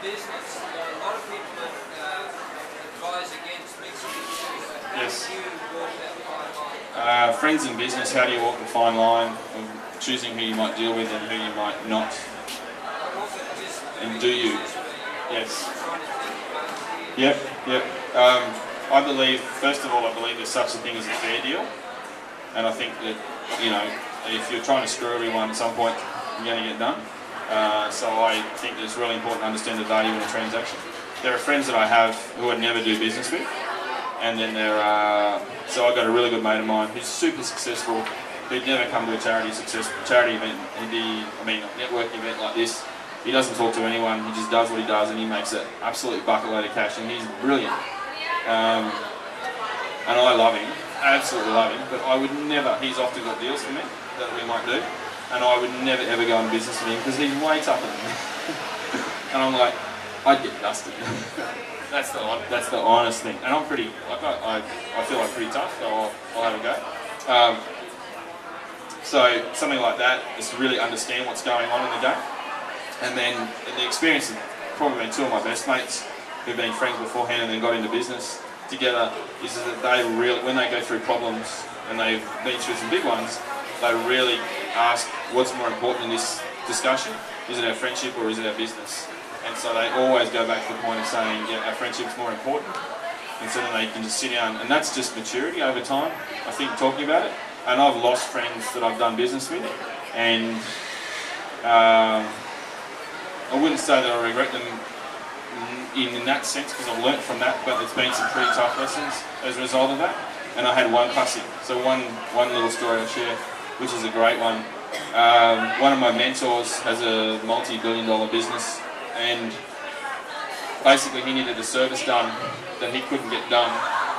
business, a lot of people advise against mixing the two. Yes. How do you walk that fine line? Friends in business, how do you walk the fine line of choosing who you might deal with and who you might not? And do you? Yes. Yep. I believe, first of all, I believe there's such a thing as a fair deal. And I think that, if you're trying to screw everyone at some point, you're going to get done. So I think it's really important to understand the value in a transaction. There are friends that I have who I'd never do business with. And then so I've got a really good mate of mine who's super successful, who'd never come to a charity event, a networking event like this. He doesn't talk to anyone, he just does what he does and he makes an absolute bucket load of cash and he's brilliant. And I love him, absolutely love him, but I would never, he's often got deals for me that we might do, and I would never ever go into business with him because he's way tougher than me. And I'm like, I'd get dusted. That's the honest thing. And I'm pretty, I feel like pretty tough, so I'll have a go. So something like that is to really understand what's going on in the game. And then the experience of probably been two of my best mates who've been friends beforehand and then got into business together is that they really, when they go through problems and they've been through some big ones, they really ask what's more important in this discussion. Is it our friendship or is it our business? And so they always go back to the point of saying, yeah, our friendship's more important. And so then they can just sit down, and that's just maturity over time, I think, talking about it. And I've lost friends that I've done business with, and I wouldn't say that I regret them in that sense, because I've learnt from that, but there's been some pretty tough lessons as a result of that. And I had one classic, so one little story I'll share, which is a great one. One of my mentors has a multi-billion-dollar business, and basically he needed a service done that he couldn't get done,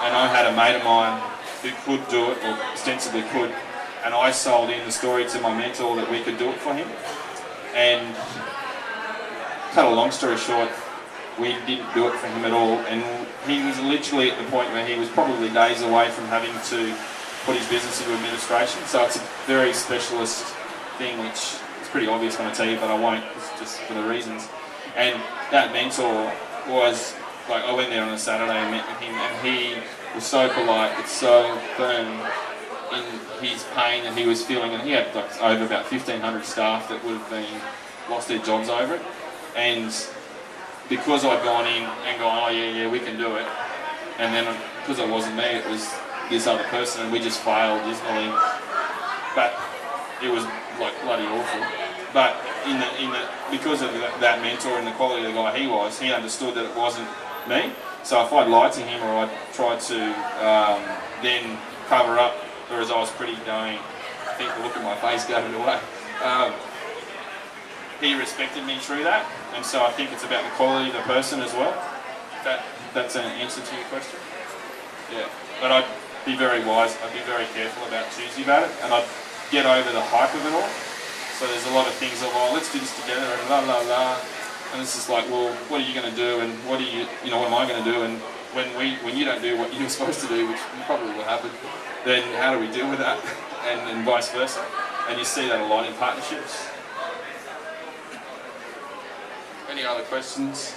and I had a mate of mine who could do it, or ostensibly could, and I sold in the story to my mentor that we could do it for him. And cut a long story short, we didn't do it for him at all, and he was literally at the point where he was probably days away from having to put his business into administration. So it's a very specialist thing, which is pretty obvious when I tell you, but I won't, just for the reasons. And that mentor was, like, I went there on a Saturday and met with him, and he was so polite, but so firm in his pain that he was feeling, and he had like over about 1,500 staff that would have been lost their jobs over it. And because I'd gone in and gone, oh yeah, we can do it, and then because it wasn't me, it was this other person, and we just failed dismally. But it was like bloody awful. But because of that mentor and the quality of the guy he understood that it wasn't me. So if I'd lied to him or I'd tried to then cover up, whereas I was pretty going, I think the look at my face gave it away. He respected me through that, and so I think it's about the quality of the person as well. That's an answer to your question. Yeah, but I'd be very wise. I'd be very careful about choosing about it, and I'd get over the hype of it all. So there's a lot of things of, oh, let's do this together, and la la la, and it's just like, well, what are you going to do, and what am I going to do, and when you don't do what you're supposed to do, which probably will happen, then how do we deal with that, and vice versa, and you see that a lot in partnerships. Any other questions?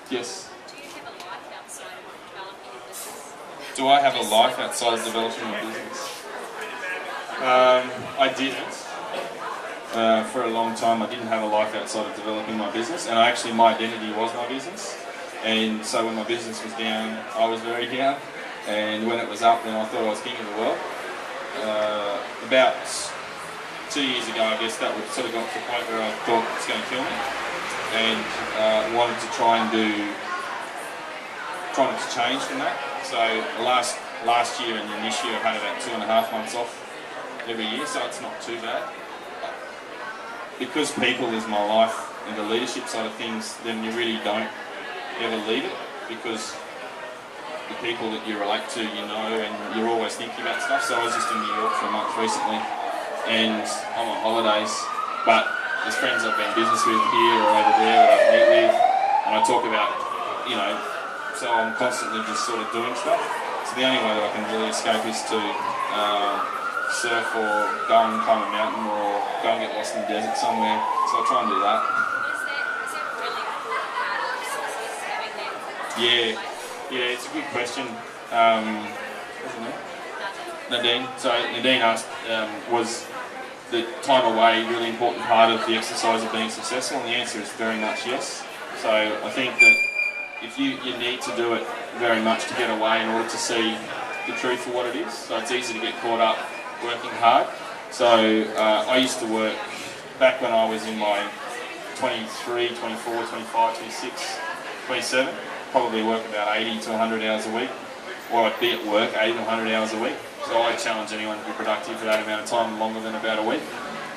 Yes? Do I have a life outside of developing a business? I didn't. For a long time I didn't have a life outside of developing my business, and my identity was my business. And so when my business was down, I was very down, and when it was up, then I thought I was king of the world. About 2 years ago, I guess, that would sort of got to the point where I thought it's going to kill me, and wanted to trying to change from that. So last year and then this year I've had about 2.5 months off every year, so it's not too bad. Because people is my life and the leadership side of things, then you really don't ever leave it, because the people that you relate to, and you're always thinking about stuff. So I was just in New York for a month recently, and I'm on holidays, but there's friends I've been business with here or over there that I meet with, and I talk about, so I'm constantly just sort of doing stuff. So the only way that I can really escape is to surf or go and climb a mountain or go and get lost in the desert somewhere. So I try and do that. Is there really Yeah, yeah, it's a good question. What's her name? Nadine. So Nadine asked, was the time away a really important part of the exercise of being successful? And the answer is very much yes. So I think that if you need to do it very much to get away in order to see the truth for what it is. So it's easy to get caught up working hard. So I used to work back when I was in my 23, 24, 25, 26, 27, probably work about 80 to 100 hours a week, or I'd be at work 80 to 100 hours a week. So I challenge anyone to be productive for that amount of time, longer than about a week.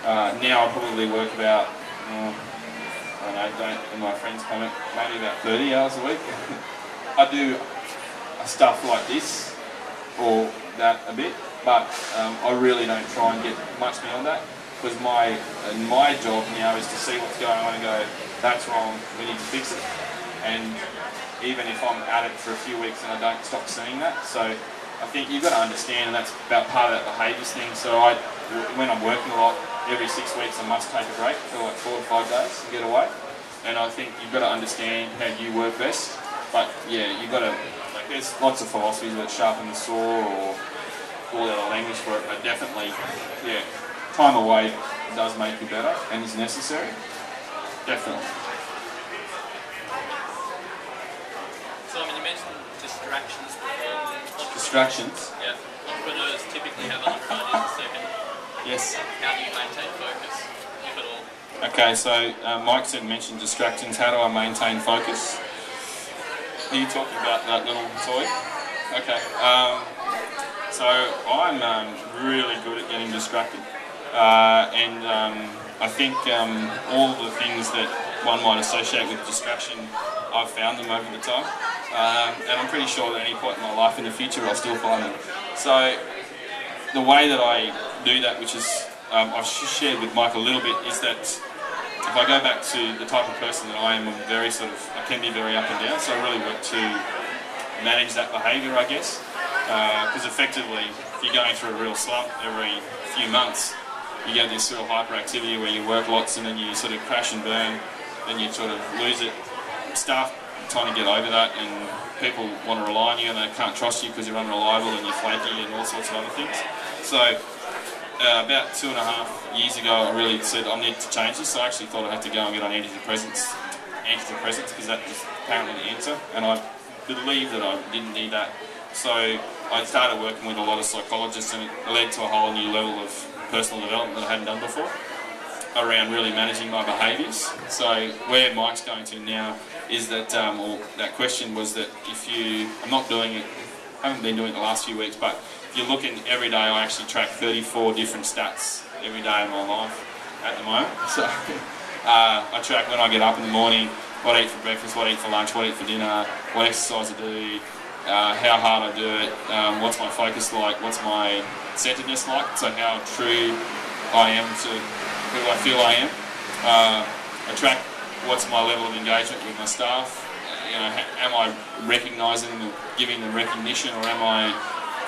Now I probably work about, I don't know, in my friends' comment, maybe about 30 hours a week. I do stuff like this, or that a bit, but I really don't try and get much beyond that, because my job now is to see what's going on and go, that's wrong, we need to fix it. And even if I'm at it for a few weeks and I don't stop seeing that, so I think you've got to understand, and that's about part of that behaviours thing. So when I'm working a lot, every 6 weeks I must take a break for like 4 to 5 days and get away. And I think you've got to understand how you work best. But yeah, you've got to, like, there's lots of philosophies that sharpen the saw or all other language for it, but definitely, yeah, time away does make you better and is necessary. Definitely. Simon, you mentioned distractions before. Distractions? Yeah. Entrepreneurs typically have on the phone in a second. Yes. How do you maintain focus, if at all? Okay, so Mike mentioned distractions. How do I maintain focus? Are you talking about that little toy? Okay. So I'm really good at getting distracted. And I think all the things that one might associate with distraction, I've found them over the time. And I'm pretty sure that at any point in my life in the future I'll still find them. So the way that I do that, which is I've shared with Mike a little bit, is that if I go back to the type of person that I am, I can be very up and down, so I really work to manage that behaviour, I guess. Because effectively, if you're going through a real slump every few months, you get this sort of hyperactivity where you work lots and then you sort of crash and burn, then you sort of lose it. Staff trying to get over that, and people want to rely on you and they can't trust you because you're unreliable and you're flaky and all sorts of other things. So about 2.5 years ago, I really said I need to change this. So I actually thought I'd have to go and get on antidepressants because that was apparently the answer, and I believed that I didn't need that. So I started working with a lot of psychologists, and it led to a whole new level of personal development that I hadn't done before, around really managing my behaviours. So where Mike's going to now is that, or that question was that if you, I'm not doing it, I haven't been doing it the last few weeks, but if you're looking every day, I actually track 34 different stats every day of my life at the moment. So I track when I get up in the morning, what I eat for breakfast, what I eat for lunch, what I eat for dinner, what exercise I do, how hard I do it, what's my focus like, what's my centeredness like, so how true I am to who I feel I am. I track what's my level of engagement with my staff. Am I recognising them, giving them recognition, or am I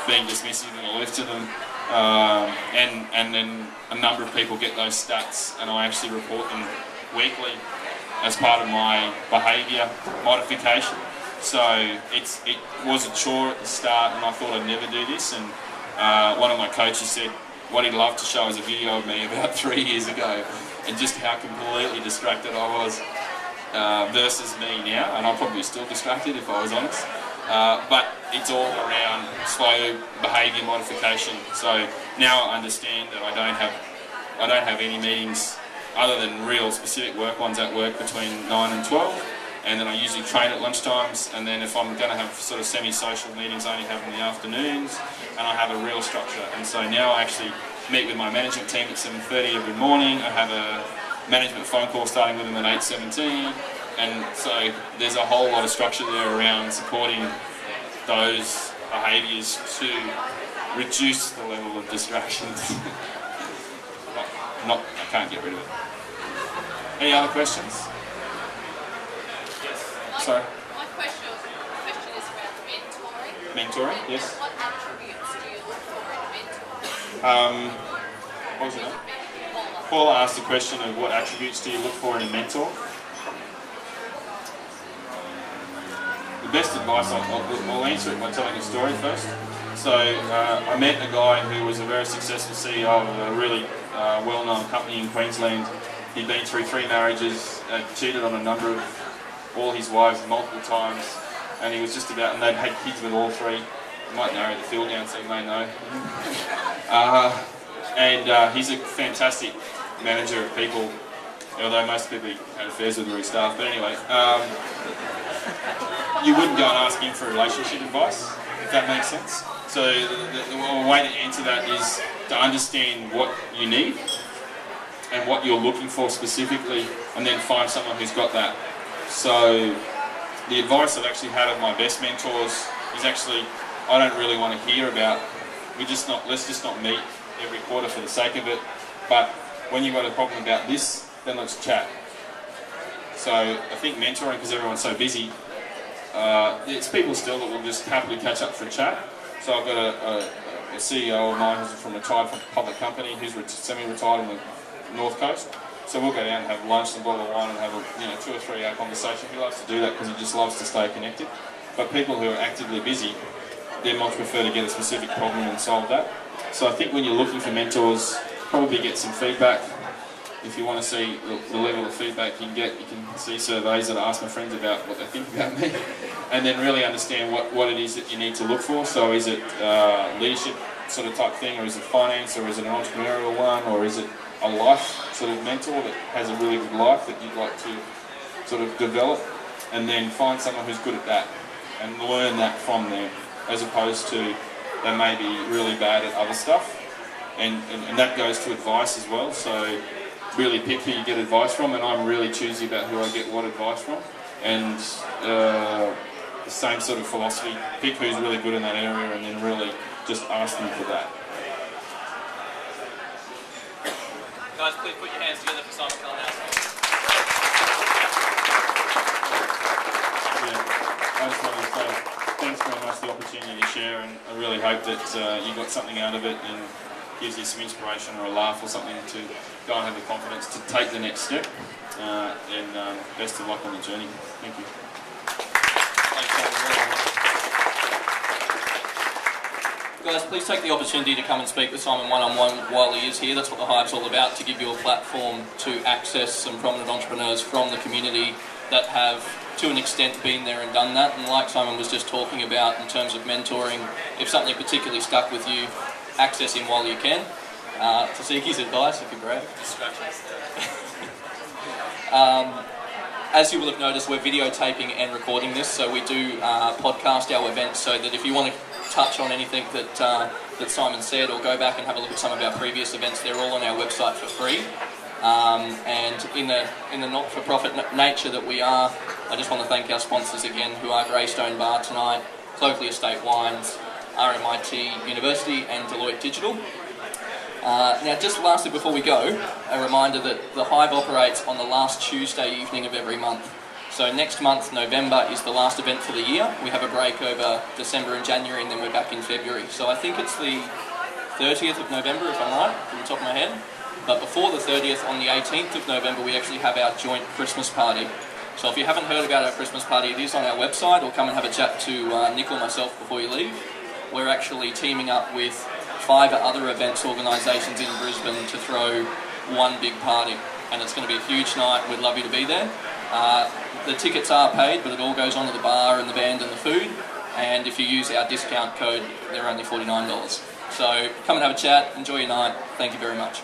being dismissive and aloof to them? And then a number of people get those stats, and I actually report them weekly as part of my behaviour modification. So it was a chore at the start, and I thought I'd never do this. And one of my coaches said what he'd love to show is a video of me about 3 years ago, and just how completely distracted I was versus me now. And I'm probably still distracted if I was honest. But it's all around slow behaviour modification. So now I understand that I don't have any meetings other than real specific work ones at work between 9 and 12. And then I usually train at lunchtimes, and then if I'm going to have sort of semi-social meetings, I only have in the afternoons, and I have a real structure. And so now I actually meet with my management team at 7:30 every morning. I have a management phone call starting with them at 8:17, and so there's a whole lot of structure there around supporting those behaviours to reduce the level of distractions. I can't get rid of it. Any other questions? Sorry? My question is around mentoring. Mentoring, yes. What attributes do you look for in a mentor? What was your name? Paula asked the question of what attributes do you look for in a mentor? the best advice, I'll answer it by telling a story first. So I met a guy who was a very successful CEO of a really well-known company in Queensland. He'd been through 3 marriages, cheated on a number of all his wives multiple times, and he was just about, and they'd had kids with all 3. You might narrow the field down so you may know. He's a fantastic manager of people, although most people he had affairs with were his staff. But anyway, you wouldn't go and ask him for relationship advice, if that makes sense. So the way to answer that is to understand what you need and what you're looking for specifically, and then find someone who's got that. So the advice I've actually had of my best mentors is actually, I don't really want to hear about, let's just not meet every quarter for the sake of it, but when you've got a problem about this, then let's chat. So I think mentoring, because everyone's so busy, it's people still that will just happily catch up for a chat. So I've got a CEO of mine who's retired from a public company, who's semi-retired on the North Coast. So we'll go down and have lunch and a bottle of wine and have a 2 or 3 hour conversation. He loves to do that because he just loves to stay connected. But people who are actively busy, they much prefer to get a specific problem and solve that. So I think when you're looking for mentors, probably get some feedback. If you want to see the level of feedback you can see surveys that I ask my friends about what they think about me, and then really understand what it is that you need to look for. So is it leadership sort of type thing, or is it finance, or is it an entrepreneurial one, or is it a life sort of mentor that has a really good life that you'd like to sort of develop, and then find someone who's good at that and learn that from them, as opposed to they may be really bad at other stuff. And that goes to advice as well. So really pick who you get advice from, and I'm really choosy about who I get what advice from. And the same sort of philosophy, pick who's really good in that area and then really just ask them for that. Guys, please put your hands together for Simon Kalinowski. Yeah, I just wanted to say thanks very much for the opportunity to share, and I really hope that you got something out of it and gives you some inspiration or a laugh or something to go and have the confidence to take the next step. And best of luck on the journey. Thank you. Guys, please take the opportunity to come and speak with Simon one-on-one while he is here. That's what the Hive's all about, to give you a platform to access some prominent entrepreneurs from the community that have, to an extent, been there and done that. And like Simon was just talking about in terms of mentoring, if something particularly stuck with you, access him while you can, to seek his advice if you're brave. As you will have noticed, we're videotaping and recording this, so we do podcast our events, so that if you want to touch on anything that Simon said, or go back and have a look at some of our previous events, they're all on our website for free. And in the not-for-profit nature that we are, I just want to thank our sponsors again, who are Greystone Bar tonight, Cloakley Estate Wines, RMIT University and Deloitte Digital. Now, just lastly before we go, a reminder that the Hive operates on the last Tuesday evening of every month. So next month, November, is the last event for the year. We have a break over December and January, and then we're back in February. So I think it's the 30th of November, if I'm right, from the top of my head. But before the 30th, on the 18th of November, we actually have our joint Christmas party. So if you haven't heard about our Christmas party, it is on our website, or come and have a chat to Nick or myself before you leave. We're actually teaming up with 5 other events organisations in Brisbane to throw one big party. And it's going to be a huge night. We'd love you to be there. The tickets are paid, but it all goes on to the bar and the band and the food. And if you use our discount code, they're only $49. So come and have a chat. Enjoy your night. Thank you very much.